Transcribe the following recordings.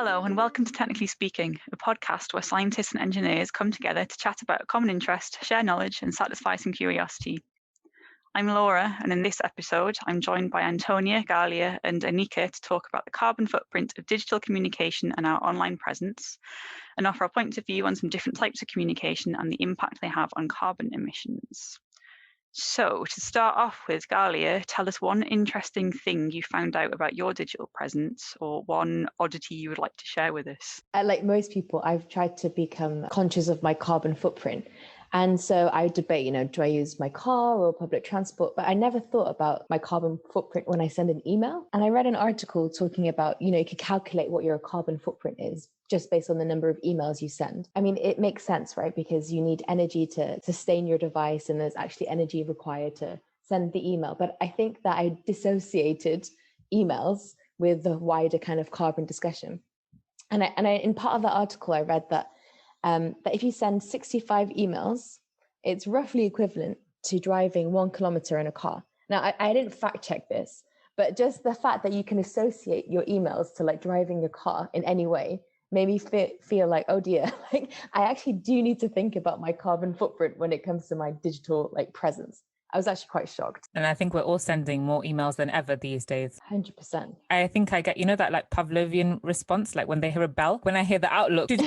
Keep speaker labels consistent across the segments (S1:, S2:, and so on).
S1: Hello, and welcome to Technically Speaking, a podcast where scientists and engineers come together to chat about a common interest, share knowledge, and satisfy some curiosity. I'm Laura, and in this episode, I'm joined by Antonia, Ghalia, and Aneeqa to talk about the carbon footprint of digital communication and our online presence, and offer our points of view on some different types of communication and the impact they have on carbon emissions. So, to start off with, Ghalia, tell us one interesting thing you found out about your digital presence, or one oddity you would like to share with us.
S2: Like most people, I've tried to become conscious of my carbon footprint. And so I debate, do I use my car or public transport? But I never thought about my carbon footprint when I send an email. And I read an article talking about, you could calculate what your carbon footprint is just based on the number of emails you send. I mean, it makes sense, right? Because you need energy to sustain your device, and there's actually energy required to send the email. But I think that I dissociated emails with the wider kind of carbon discussion. And I in part of the article, I read that if you send 65 emails, it's roughly equivalent to driving 1 kilometer in a car. Now, I didn't fact check this, but just the fact that you can associate your emails to like driving your car in any way made me feel like, oh dear, like I actually do need to think about my carbon footprint when it comes to my digital presence. I was actually quite shocked.
S3: And I think we're all sending more emails than ever these days.
S2: 100%.
S3: I think I get, that Pavlovian response, like when they hear a bell, when I hear the Outlook, I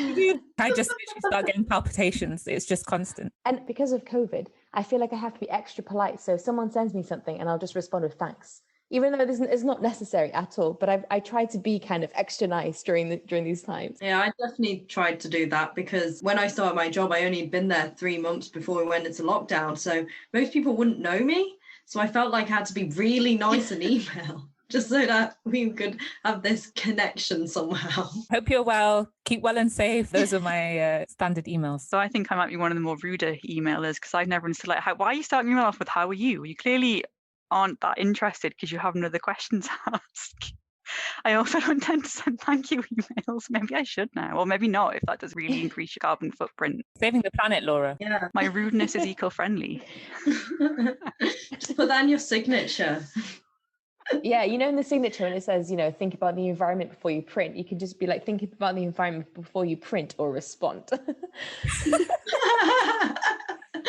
S3: just literally start getting palpitations. It's just constant.
S2: And because of COVID, I feel like I have to be extra polite. So if someone sends me something and I'll just respond with thanks, even though it's not necessary at all. But I try to be kind of extra nice during these times.
S4: Yeah, I definitely tried to do that because when I started my job, I only had been there 3 months before we went into lockdown. So most people wouldn't know me. So I felt like I had to be really nice in email just so that we could have this connection somehow.
S3: Hope you're well. Keep well and safe. Those are my standard emails.
S1: So I think I might be one of the more ruder emailers because I've never understood why are you starting your email off with "How are you"? You clearly aren't that interested because you have no other questions to ask. I also don't tend to send thank you emails. Maybe I should now, or maybe not if that does really increase your carbon footprint.
S3: Saving the planet, Laura.
S4: Yeah.
S1: My rudeness is eco-friendly.
S4: Just put that in your signature.
S2: Yeah, in the signature when it says, think about the environment before you print, you could just be like, think about the environment before you print or respond.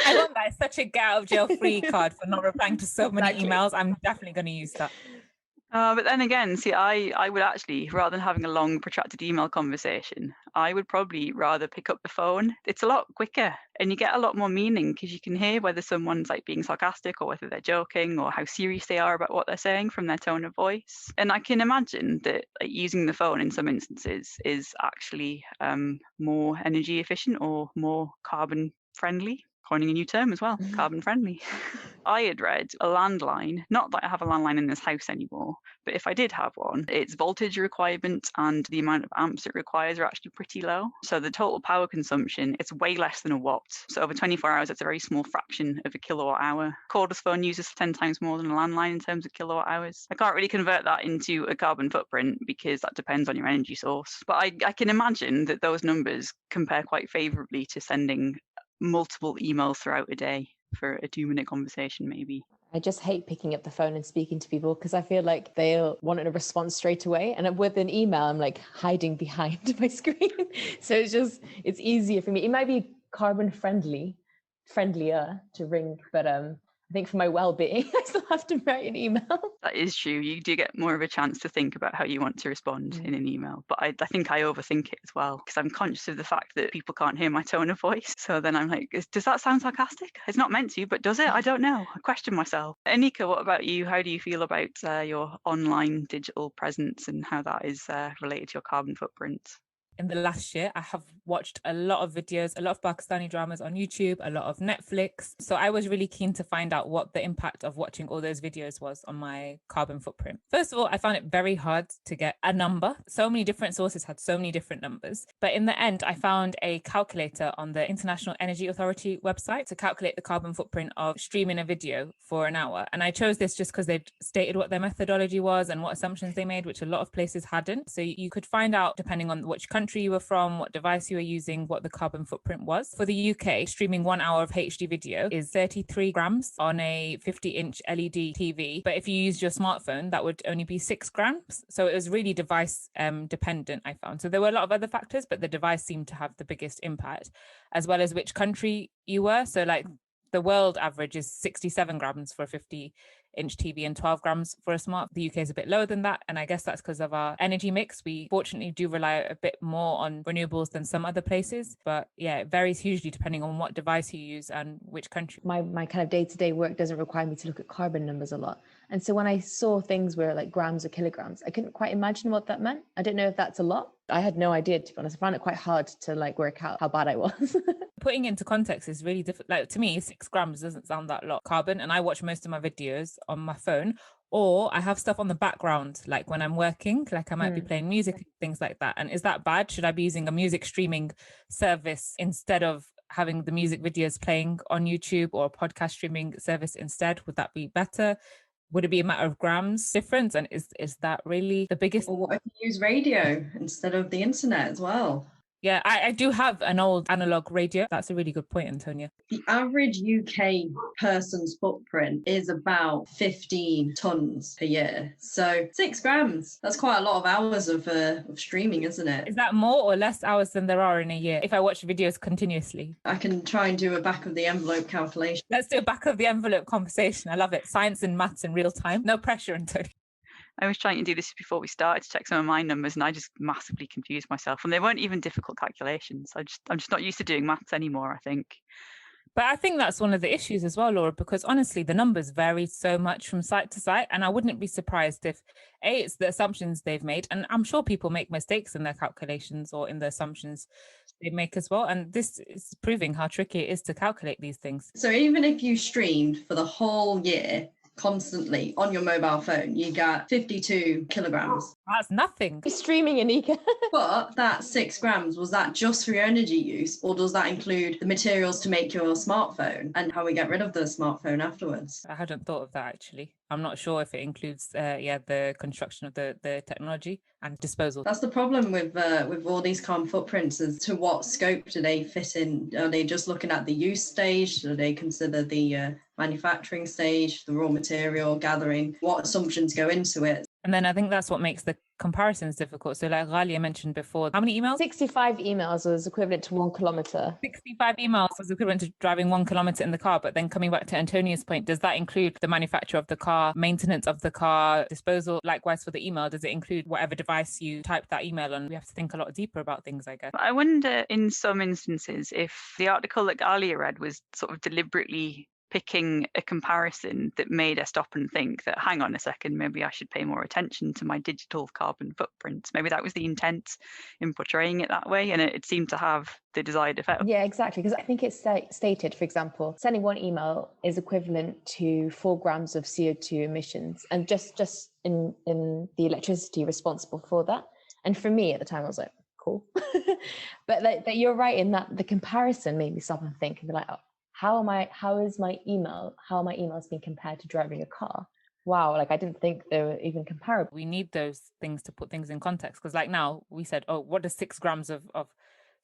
S3: I want that. It's such a get out of jail free card for not replying to so many emails. I'm definitely going to use that.
S1: But then again, see, I would actually, rather than having a long, protracted email conversation, I would probably rather pick up the phone. It's a lot quicker and you get a lot more meaning because you can hear whether someone's being sarcastic or whether they're joking or how serious they are about what they're saying from their tone of voice. And I can imagine that using the phone in some instances is actually more energy efficient or more carbon friendly. Coining a new term as well, carbon friendly. I had read a landline, not that I have a landline in this house anymore, but if I did have one, its voltage requirement and the amount of amps it requires are actually pretty low. So the total power consumption, it's way less than a watt. So over 24 hours, it's a very small fraction of a kilowatt hour. Cordless phone uses 10 times more than a landline in terms of kilowatt hours. I can't really convert that into a carbon footprint because that depends on your energy source. But I can imagine that those numbers compare quite favorably to sending multiple emails throughout a day for a 2-minute conversation maybe.
S2: I just hate picking up the phone and speaking to people because I feel like they'll want a response straight away. And with an email, I'm hiding behind my screen. So it's easier for me. It might be carbon friendlier to ring, but I think for my well-being, I still have to write an email.
S1: That is true. You do get more of a chance to think about how you want to respond in an email. But I think I overthink it as well because I'm conscious of the fact that people can't hear my tone of voice. So then I'm like, does that sound sarcastic? It's not meant to, but does it? I don't know. I question myself. Aneeqa, what about you? How do you feel about your online digital presence and how that is related to your carbon footprint?
S3: In the last year, I have watched a lot of videos, a lot of Pakistani dramas on YouTube, a lot of Netflix. So I was really keen to find out what the impact of watching all those videos was on my carbon footprint. First of all, I found it very hard to get a number. So many different sources had so many different numbers. But in the end, I found a calculator on the International Energy Authority website to calculate the carbon footprint of streaming a video for an hour. And I chose this just because they'd stated what their methodology was and what assumptions they made, which a lot of places hadn't. So you could find out, depending on which country country you were from, what device you were using, what the carbon footprint was. For the UK, streaming 1 hour of HD video is 33 grams on a 50-inch LED TV. But if you use your smartphone, that would only be 6 grams. So it was really device dependent, I found. So there were a lot of other factors, but the device seemed to have the biggest impact, as well as which country you were. So like the world average is 67 grams for a 50-inch TV and 12 grams for a smart. The UK is a bit lower than that. And I guess that's because of our energy mix. We fortunately do rely a bit more on renewables than some other places. But yeah, it varies hugely depending on what device you use and which country.
S2: My kind of day-to-day work doesn't require me to look at carbon numbers a lot. And so when I saw things where like grams or kilograms, I couldn't quite imagine what that meant. I didn't know if that's a lot. I had no idea, to be honest. I found it quite hard to like work out how bad I was.
S3: Putting into context is really difficult. Like to me, 6 grams doesn't sound that lot carbon. And I watch most of my videos on my phone, or I have stuff on the background, like when I'm working, like I might be playing music, things like that. And is that bad? Should I be using a music streaming service instead of having the music videos playing on YouTube, or a podcast streaming service instead? Would that be better? Would it be a matter of grams difference? And is that really the biggest?
S4: Or what if you use radio instead of the internet as well?
S3: Yeah, I do have an old analog radio. That's a really good point, Antonia.
S4: The average UK person's footprint is about 15 tons per year. So 6 grams, that's quite a lot of hours of streaming, isn't it?
S3: Is that more or less hours than there are in a year if I watch videos continuously?
S4: I can try and do a back of the envelope calculation.
S3: Let's do a back of the envelope conversation. I love it. Science and maths in real time. No pressure, Antonia.
S1: I was trying to do this before we started to check some of my numbers, and I just massively confused myself. And they weren't even difficult calculations. I'm just not used to doing maths anymore, I think.
S3: But I think that's one of the issues as well, Laura, because honestly, the numbers vary so much from site to site. And I wouldn't be surprised if, it's the assumptions they've made. And I'm sure people make mistakes in their calculations or in the assumptions they make as well. And this is proving how tricky it is to calculate these things.
S4: So even if you streamed for the whole year, constantly on your mobile phone, you get 52 kilograms.
S3: That's nothing.
S2: You're streaming, Aneeqa.
S4: But that 6 grams, was that just for your energy use, or does that include the materials to make your smartphone and how we get rid of the smartphone afterwards?
S3: I hadn't thought of that, actually. I'm not sure if it includes the construction of the technology and disposal.
S4: That's the problem with all these carbon footprints, is to what scope do they fit in? Are they just looking at the use stage? Do they consider the manufacturing stage, the raw material gathering? What assumptions go into it?
S3: And then I think that's what makes the comparisons difficult. So like Ghalia mentioned before, how many emails?
S2: 65 emails was equivalent to 1 kilometer.
S3: 65 emails was equivalent to driving 1 kilometer in the car. But then coming back to Antonia's point, does that include the manufacture of the car, maintenance of the car, disposal? Likewise for the email, does it include whatever device you type that email on? We have to think a lot deeper about things, I guess.
S1: I wonder in some instances if the article that Ghalia read was sort of deliberately picking a comparison that made her stop and think that, hang on a second, maybe I should pay more attention to my digital carbon footprint. Maybe that was the intent in portraying it that way, and it seemed to have the desired effect.
S2: Yeah, exactly. Because I think it's stated, for example, sending 1 email is equivalent to 4 grams of CO2 emissions, and just in the electricity responsible for that. And for me at the time, I was like, cool. But you're right in that the comparison made me stop and think and be like, oh, how are my emails being compared to driving a car? Wow, like I didn't think they were even comparable.
S3: We need those things to put things in context, because like now we said, oh, what does 6 grams of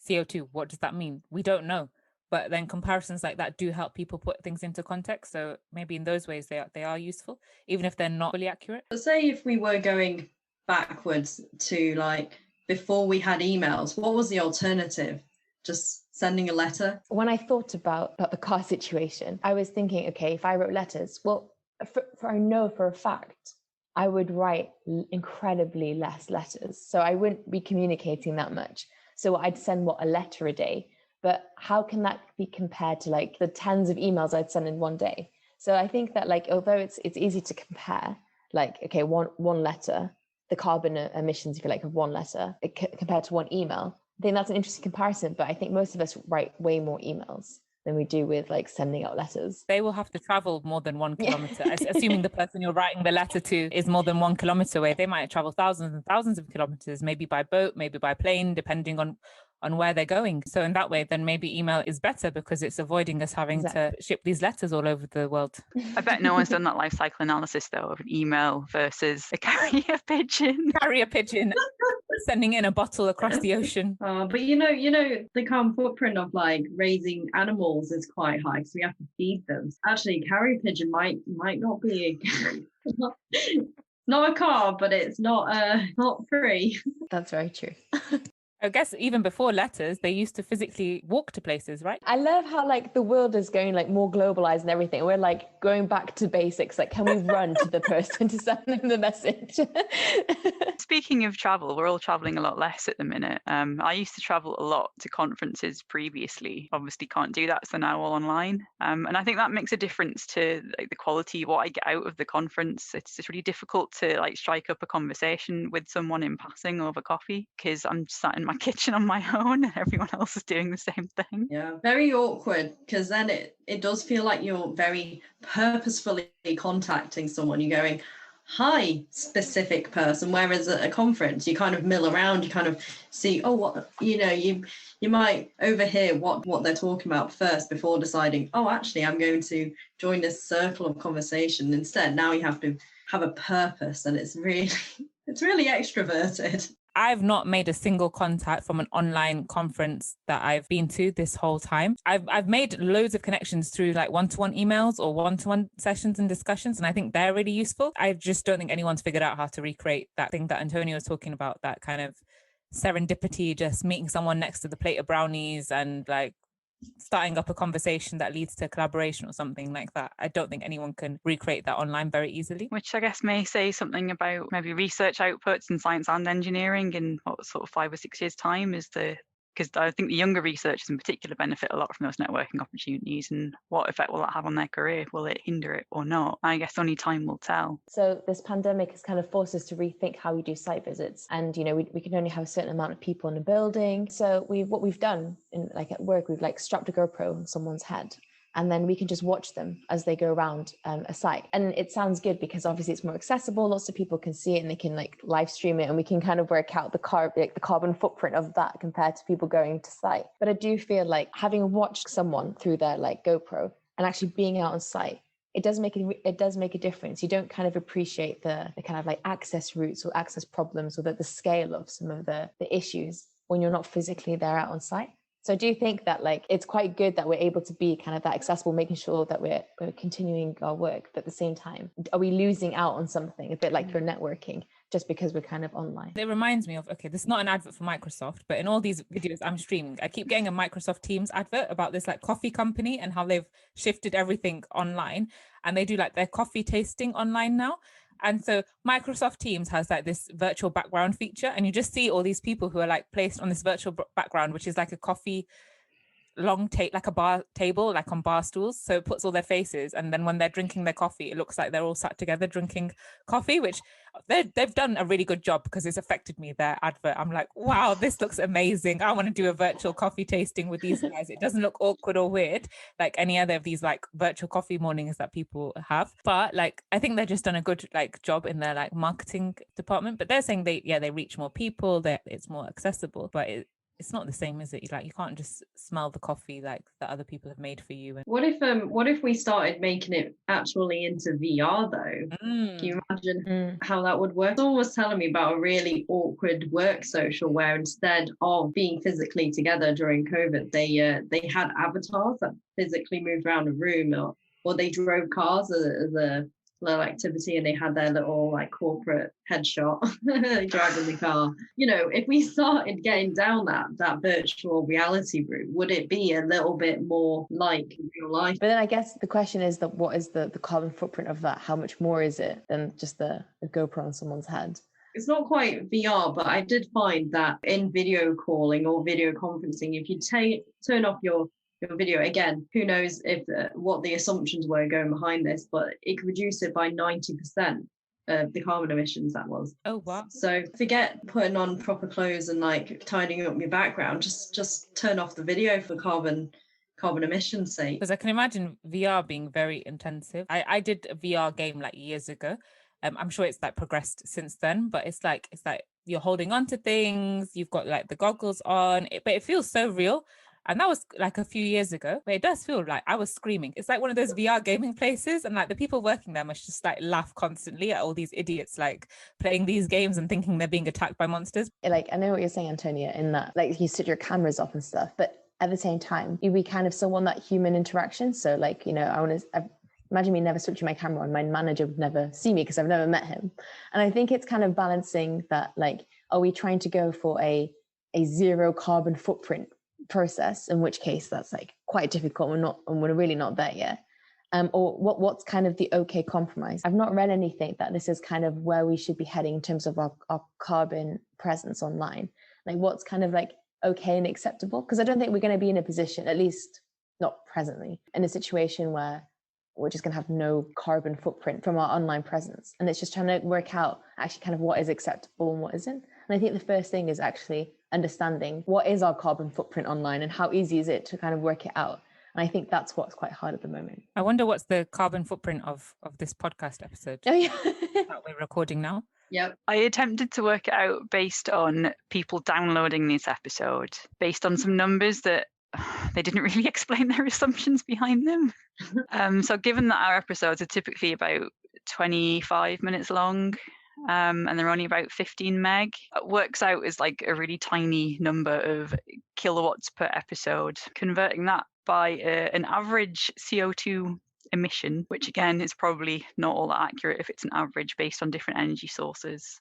S3: CO2, what does that mean? We don't know. But then comparisons like that do help people put things into context. So maybe in those ways they are useful, even if they're not fully accurate.
S4: But say if we were going backwards to like before we had emails, what was the alternative? Just sending a letter?
S2: When I thought about the car situation, I was thinking, okay, if I wrote letters, well, I know for a fact I would write incredibly less letters. So I wouldn't be communicating that much. So I'd send a letter a day. But how can that be compared to like the tens of emails I'd send in one day? So I think that like, although it's easy to compare, like, okay, one letter, the carbon emissions, if you like, of 1 letter compared to 1 email, I think that's an interesting comparison, but I think most of us write way more emails than we do with like sending out letters.
S3: They will have to travel more than 1 kilometer. Assuming the person you're writing the letter to is more than 1 kilometer away, they might travel thousands and thousands of kilometers, maybe by boat, maybe by plane, depending on where they're going. So in that way, then maybe email is better because it's avoiding us having to ship these letters all over the world.
S1: I bet no one's done that life cycle analysis though of an email versus a carrier pigeon.
S3: Carrier pigeon. Sending in a bottle across the ocean.
S4: But the carbon footprint of like raising animals is quite high because we have to feed them. Actually, carrier pigeon might not be not a car, but it's not free.
S2: That's very true.
S3: I guess even before letters, they used to physically walk to places, right?
S2: I love how like the world is going like more globalized and everything. We're like going back to basics. Like, can we run to the person to send them the message?
S1: Speaking of travel, we're all traveling a lot less at the minute. I used to travel a lot to conferences previously. Obviously can't do that, so now all online. And I think that makes a difference to like the quality of what I get out of the conference. It's just really difficult to like strike up a conversation with someone in passing over coffee because I'm sat in my kitchen on my own and everyone else is doing the same thing.
S4: Yeah, very awkward because then it does feel like you're very purposefully contacting someone. You're going, hi, specific person. Whereas at a conference, you kind of mill around, you kind of see, oh, what, you might overhear what they're talking about first before deciding, oh, actually, I'm going to join this circle of conversation. Instead, now you have to have a purpose, and it's really extroverted.
S3: I've not made a single contact from an online conference that I've been to this whole time. I've made loads of connections through like one-to-one emails or one-to-one sessions and discussions, and I think they're really useful. I just don't think anyone's figured out how to recreate that thing that Antonia was talking about, that kind of serendipity, just meeting someone next to the plate of brownies and like starting up a conversation that leads to collaboration or something like that. I don't think anyone can recreate that online very easily.
S1: Which I guess may say something about maybe research outputs in science and engineering in what sort of 5 or 6 years' time because I think the younger researchers in particular benefit a lot from those networking opportunities. And what effect will that have on their career? Will it hinder it or not? I guess only time will tell.
S2: So this pandemic has kind of forced us to rethink how we do site visits. And, we can only have a certain amount of people in a building. So what we've done at work, we've like strapped a GoPro on someone's head. And then we can just watch them as they go around a site. And it sounds good because obviously it's more accessible. Lots of people can see it and they can like live stream it, and we can kind of work out the carbon footprint of that compared to people going to site. But I do feel like having watched someone through their like GoPro and actually being out on site, it does make a difference. You don't kind of appreciate the kind of like access routes or access problems or the scale of some of the issues when you're not physically there out on site. So I do think that like it's quite good that we're able to be kind of that accessible, making sure that we're continuing our work, but at the same time, are we losing out on something a bit like your networking just because we're kind of online?
S3: It reminds me of, okay, this is not an advert for Microsoft, but in all these videos I'm streaming, I keep getting a Microsoft Teams advert about this like coffee company and how they've shifted everything online, and they do like their coffee tasting online now. And so Microsoft Teams has like this virtual background feature, and you just see all these people who are like placed on this virtual background, which is like a coffee like a bar table, like on bar stools. So it puts all their faces, and then when they're drinking their coffee, it looks like they're all sat together drinking coffee, which they've done a really good job because it's affected me, their advert. I'm like, wow, this looks amazing. I want to do a virtual coffee tasting with these guys. It doesn't look awkward or weird like any other of these like virtual coffee mornings that people have. But like, I think they've just done a good like job in their like marketing department. But they're saying they reach more people, that it's more accessible, but it's not the same, is it? Like, you can't just smell the coffee like that other people have made for you. And
S4: what if we started making it actually into VR though? Can you imagine how that would work? Someone was telling me about a really awkward work social where instead of being physically together during COVID, they had avatars that physically moved around a room, or they drove cars as a little activity, and they had their little like corporate headshot driving the car. If we started getting down that virtual reality route, would it be a little bit more like real life?
S2: But then I guess the question is that what is the carbon footprint of that? How much more is it than just the GoPro on someone's head?
S4: It's not quite VR, but I did find that in video calling or video conferencing, if you turn off your video, again, who knows if what the assumptions were going behind this, but it could reduce it by 90% of the carbon emissions. That was.
S3: Oh wow.
S4: So forget putting on proper clothes and like tidying up your background, just turn off the video for carbon emissions sake.
S3: Because I can imagine VR being very intensive. I did a VR game like years ago. I'm sure it's like progressed since then, but it's like you're holding on to things, you've got like the goggles on, but it feels so real. And that was like a few years ago, but it does feel like I was screaming. It's like one of those VR gaming places, and like the people working there must just like laugh constantly at all these idiots like playing these games and thinking they're being attacked by monsters.
S2: Like, I know what you're saying, Antonia, in that like you switch your cameras off and stuff, but at the same time, we kind of still want that human interaction. So like, you know, imagine me never switching my camera on, my manager would never see me because I've never met him. And I think it's kind of balancing that, like, are we trying to go for a zero carbon footprint process, in which case that's like quite difficult. We're really not there yet. Or what's kind of the okay compromise? I've not read anything that this is kind of where we should be heading in terms of our carbon presence online. Like what's kind of like okay and acceptable? Because I don't think we're going to be in a position, at least not presently, in a situation where we're just going to have no carbon footprint from our online presence. And it's just trying to work out actually kind of what is acceptable and what isn't. And I think the first thing is actually understanding what is our carbon footprint online and how easy is it to kind of work it out. And I think that's what's quite hard at the moment.
S3: I wonder what's the carbon footprint of this podcast episode
S2: Oh, yeah.
S3: that we're recording now.
S4: Yep.
S1: I attempted to work it out based on people downloading this episode, based on some numbers that they didn't really explain their assumptions behind them. So given that our episodes are typically about 25 minutes long, and they're only about 15 meg, it works out as like a really tiny number of kilowatts per episode. Converting that by an average CO2 emission, which again is probably not all that accurate if it's an average based on different energy sources.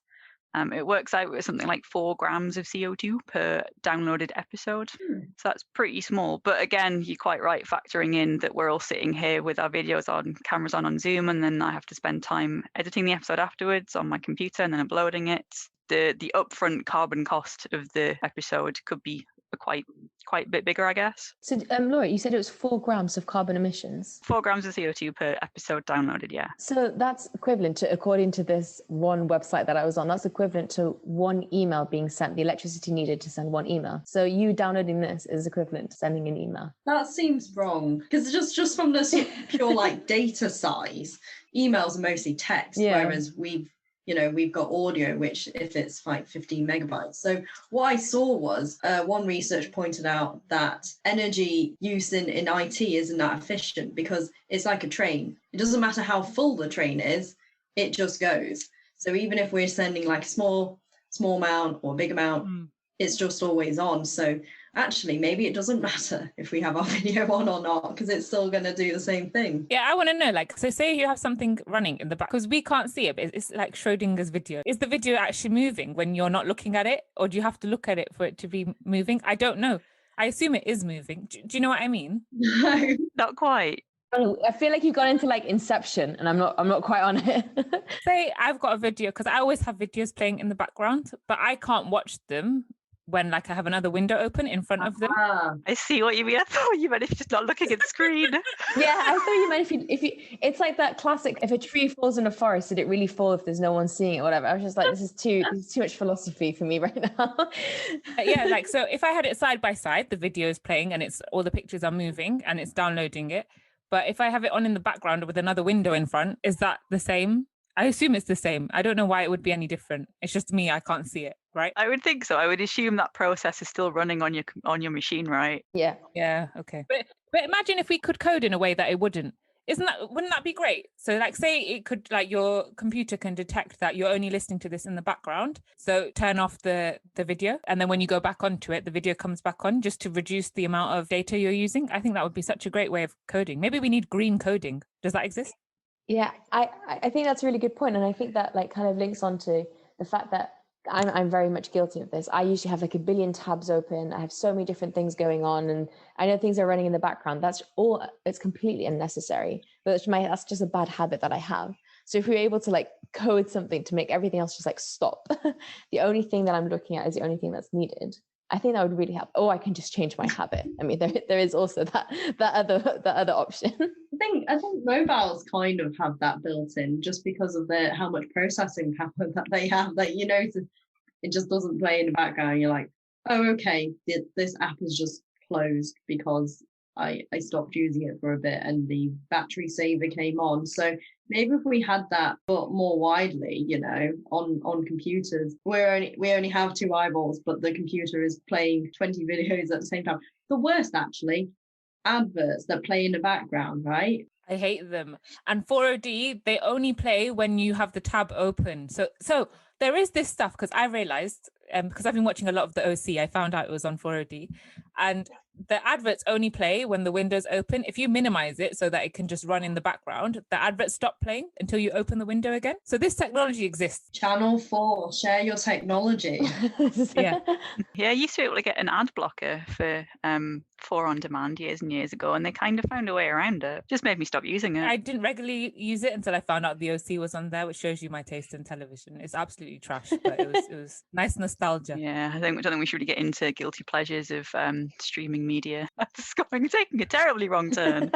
S1: It works out with something like 4 grams of CO2 per downloaded episode. So that's pretty small. But again, you're quite right, factoring in that we're all sitting here with our videos on, cameras on Zoom, and then I have to spend time editing the episode afterwards on my computer and then uploading it. The upfront carbon cost of the episode could be quite a bit bigger, I guess.
S2: So, Laura, you said it was 4 grams of carbon emissions.
S1: 4 grams of CO2 per episode downloaded, yeah.
S2: So that's equivalent to, according to this one website that I was on, that's equivalent to 1 email being sent, the electricity needed to send 1 email. So you downloading this is equivalent to sending an email.
S4: That seems wrong, because just from the pure like data size, emails are mostly text, whereas we've got audio, which if it's like 15 megabytes. So what I saw was one research pointed out that energy use in IT isn't that efficient because it's like a train. It doesn't matter how full the train is, it just goes. So even if we're sending like a small amount or a big amount, it's just always on. So actually, maybe it doesn't matter if we have our video on or not, because it's still going to do the same thing.
S3: Yeah, I want to know, like, so say you have something running in the back, because we can't see it, but it's like Schrodinger's video. Is the video actually moving when you're not looking at it? Or do you have to look at it for it to be moving? I don't know. I assume it is moving. Do you know what I mean?
S4: No.
S1: Not quite.
S2: I feel like you've gone into like Inception, and I'm not quite on it.
S3: Say I've got a video, because I always have videos playing in the background, but I can't watch them when like I have another window open in front of them.
S1: I see what you mean. I thought you meant if you're just not looking at the screen.
S2: Yeah, I thought you meant if you it's like that classic, if a tree falls in a forest, did it really fall if there's no one seeing it or whatever? I was just like, this is too much philosophy for me right now.
S3: Yeah, like, so if I had it side by side, the video is playing and it's all the pictures are moving and it's downloading it. But if I have it on in the background with another window in front, is that the same? I assume it's the same. I don't know why it would be any different. It's just me, I can't see it, right?
S1: I would think so. I would assume that process is still running on your machine, right?
S2: Yeah.
S3: Yeah, okay. But imagine if we could code in a way that it wouldn't. Wouldn't that be great? So like say it could, like your computer can detect that you're only listening to this in the background. So turn off the video. And then when you go back onto it, the video comes back on just to reduce the amount of data you're using. I think that would be such a great way of coding. Maybe we need green coding. Does that exist?
S2: Yeah, I think that's a really good point. And I think that like kind of links onto the fact that I'm very much guilty of this. I usually have like a billion tabs open. I have so many different things going on, and I know things are running in the background. It's completely unnecessary, but that's just a bad habit that I have. So if we were able to like code something to make everything else just like stop, the only thing that I'm looking at is the only thing that's needed, I think that would really help. Oh, I can just change my habit. I mean, there is also that other option.
S4: I think mobiles kind of have that built in just because of how much processing power that they have. Like, it just doesn't play in the background. You're like, oh, okay, this app is just closed because I stopped using it for a bit and the battery saver came on. So maybe if we had that but more widely, you know, on computers, we only have 2 eyeballs, but the computer is playing 20 videos at the same time. The worst, actually, adverts that play in the background, right?
S3: I hate them. And 4OD, they only play when you have the tab open. So there is this stuff, because I realized, because I've been watching a lot of the OC, I found out it was on 4OD, and the adverts only play when the window's open. If you minimize it so that it can just run in the background, the adverts stop playing until you open the window again. So this technology exists.
S4: Channel 4, share your technology.
S3: Yeah.
S1: Yeah, I used to be able to get an ad blocker for 4 on demand years and years ago, and they kind of found a way around it. Just made me stop using it.
S3: I didn't regularly use it until I found out the OC was on there, which shows you my taste in television. It's absolutely trash, but it was nice nostalgia.
S1: Yeah, I don't think we should really get into guilty pleasures of streaming media. That's taking a terribly wrong turn.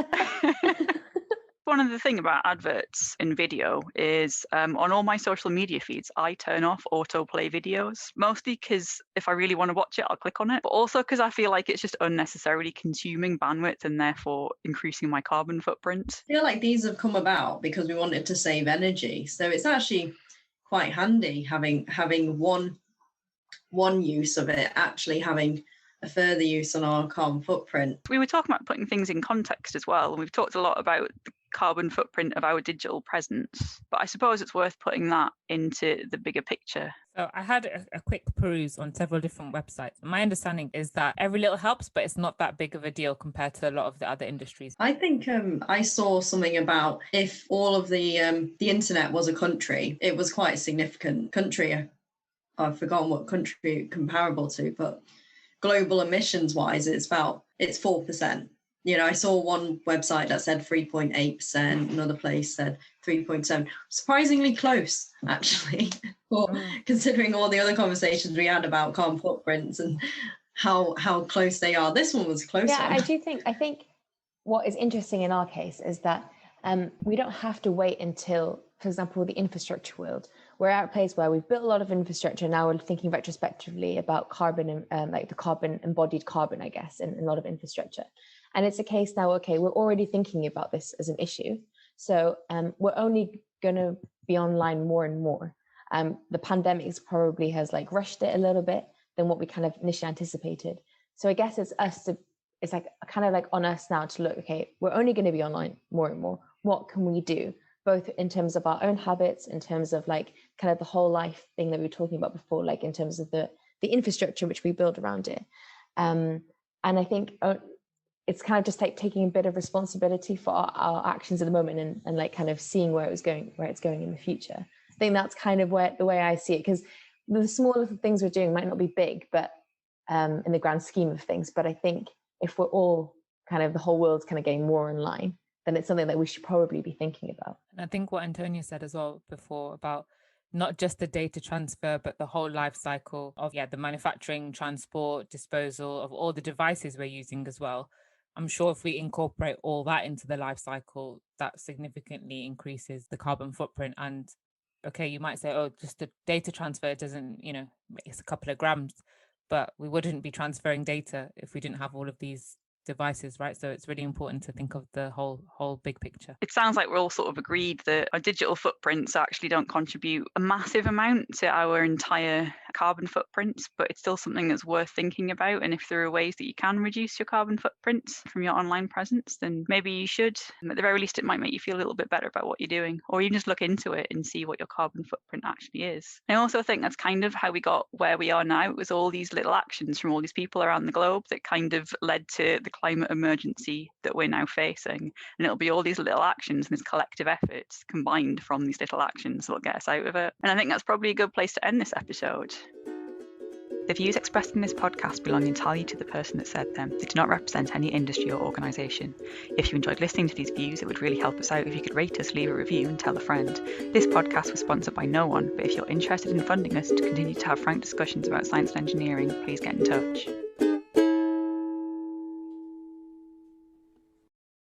S1: One of the things about adverts in video is on all my social media feeds, I turn off autoplay videos, mostly because if I really want to watch it, I'll click on it, but also because I feel like it's just unnecessarily consuming bandwidth and therefore increasing my carbon footprint.
S4: I feel like these have come about because we wanted to save energy. So it's actually quite handy having one use of it, actually having a further use on our carbon footprint.
S1: We were talking about putting things in context as well, and we've talked a lot about the carbon footprint of our digital presence, but I suppose it's worth putting that into the bigger picture.
S3: So I had a quick peruse on several different websites. My understanding is that every little helps, but it's not that big of a deal compared to a lot of the other industries.
S4: I think I saw something about if all of the internet was a country, it was quite a significant country. I've forgotten what country comparable to, but global emissions wise, it's 4%. You know, I saw one website that said 3.8%, another place said 3.7. Surprisingly close, actually, considering all the other conversations we had about carbon footprints and how close they are. This one was closer.
S2: Yeah, I think what is interesting in our case is that we don't have to wait until, for example, the infrastructure world. We're at a place where we've built a lot of infrastructure. Now we're thinking retrospectively about carbon, like the carbon, embodied carbon, I guess, in a lot of infrastructure. And it's a case now, okay, we're already thinking about this as an issue. So we're only going to be online more and more. The pandemic probably has like rushed it a little bit than what we kind of initially anticipated. So I guess it's like kind of like on us now to look, okay, we're only going to be online more and more. What can we do? Both in terms of our own habits, in terms of like kind of the whole life thing that we were talking about before, like in terms of the infrastructure which we build around it. And I think it's kind of just like taking a bit of responsibility for our actions at the moment and like kind of seeing where it's going in the future. I think that's kind of the way I see it, because the small little things we're doing might not be big, but in the grand scheme of things. But I think if we're all kind of, the whole world's kind of getting more in line, then it's something that we should probably be thinking about.
S3: And I think what Antonia said as well before about not just the data transfer, but the whole life cycle of the manufacturing, transport, disposal of all the devices we're using as well. I'm sure if we incorporate all that into the life cycle, that significantly increases the carbon footprint. And okay, you might say, oh, just the data transfer doesn't, it's a couple of grams, but we wouldn't be transferring data if we didn't have all of these devices, right? So it's really important to think of the whole big picture.
S1: It sounds like we're all sort of agreed that our digital footprints actually don't contribute a massive amount to our entire carbon footprint, but it's still something that's worth thinking about. And if there are ways that you can reduce your carbon footprint from your online presence, then maybe you should. At the very least, it might make you feel a little bit better about what you're doing, or you just look into it and see what your carbon footprint actually is. I also think that's kind of how we got where we are now. It was all these little actions from all these people around the globe that kind of led to the climate emergency that we're now facing. And it'll be all these little actions and this collective efforts combined from these little actions that will get us out of it. And I think that's probably a good place to end this episode. The views expressed in this podcast belong entirely to the person that said them. They do not represent any industry or organisation. If you enjoyed listening to these views, it would really help us out if you could rate us, leave a review and tell a friend. This podcast was sponsored by no one, but if you're interested in funding us to continue to have frank discussions about science and engineering, please get in touch.